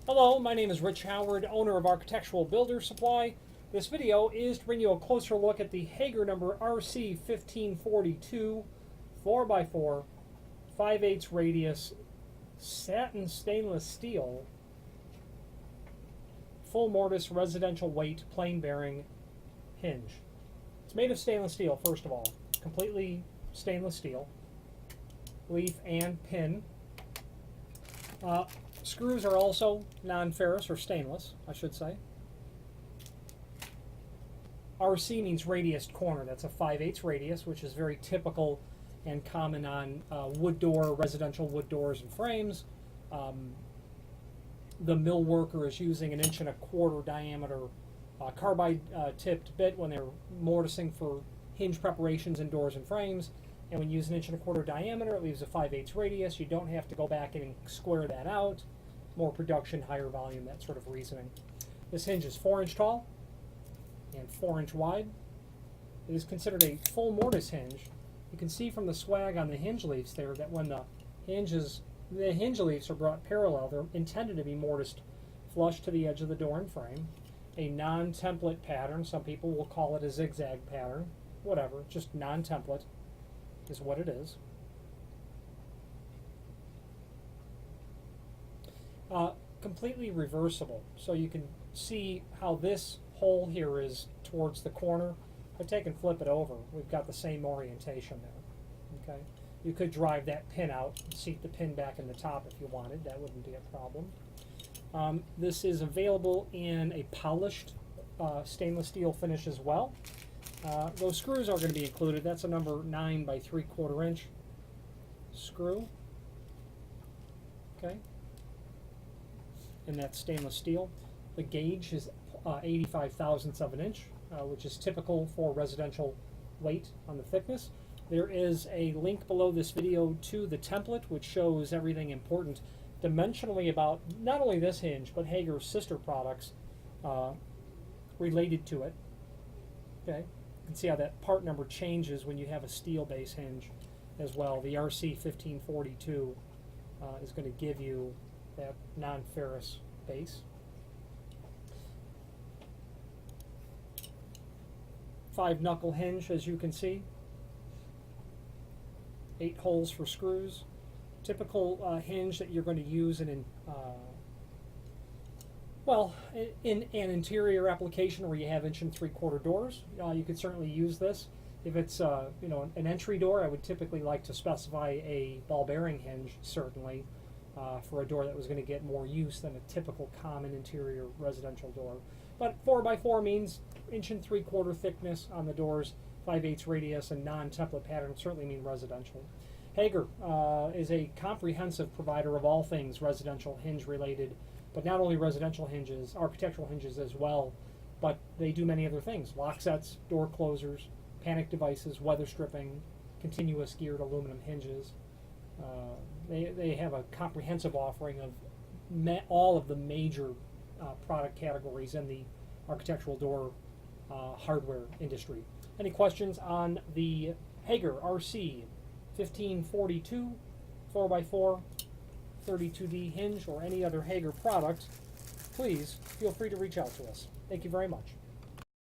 Hello, my name is Rich Howard, owner of Architectural Builder Supply. This video is to bring you a closer look at the Hager number RC1542 4x4 5/8 radius satin stainless steel full mortise residential weight plain bearing hinge. It's made of stainless steel, first of all, completely stainless steel, leaf and pin. Screws are also non-ferrous or stainless, I should say. RC means radiused corner. That's a 5/8 radius, which is very typical and common on wood door, residential wood doors and frames. The mill worker is using 1.25 inch diameter carbide tipped bit when they're mortising for hinge preparations in doors and frames. And when you use 1.25 inch diameter, it leaves a 5/8 radius. You don't have to go back and square that out. More production, higher volume, that sort of reasoning. This hinge is 4 inch tall and 4 inch wide. It is considered a full mortise hinge. You can see from the swag on the hinge leaves there that when the hinge leaves are brought parallel, they're intended to be mortised flush to the edge of the door and frame. A non-template pattern, some people will call it a zigzag pattern, whatever, just non-template is what it is. Completely reversible, so you can see how this hole here is towards the corner. If I take and flip it over, we've got the same orientation there. Okay, you could drive that pin out and seat the pin back in the top if you wanted. That wouldn't be a problem. This is available in a polished stainless steel finish as well. Those screws are going to be included. That's a number 9 by 3/4 inch screw. Okay. And that's stainless steel. The gauge is 85 thousandths of an inch, which is typical for residential weight on the thickness. There is a link below this video to the template, which shows everything important dimensionally about not only this hinge, but Hager's sister products related to it. Okay, you can see how that part number changes when you have a steel base hinge as well. The RC1542 is going to give you that non-ferrous base. 5-knuckle hinge, as you can see. 8 holes for screws. Typical hinge that you're going to use in an interior application where you have 1.75 inch doors. You could certainly use this. If it's an entry door, I would typically like to specify a ball bearing hinge, certainly. For a door that was going to get more use than a typical common interior residential door. But 4x4 means 1.75 inch thickness on the doors, 5/8 radius, and non-template pattern certainly mean residential. Hager is a comprehensive provider of all things residential hinge related, but not only residential hinges, architectural hinges as well, but they do many other things. Lock sets, door closers, panic devices, weather stripping, continuous geared aluminum hinges. They have a comprehensive offering of all of the major product categories in the architectural door hardware industry. Any questions on the Hager RC1542 4x4 32D hinge or any other Hager product, please feel free to reach out to us. Thank you very much.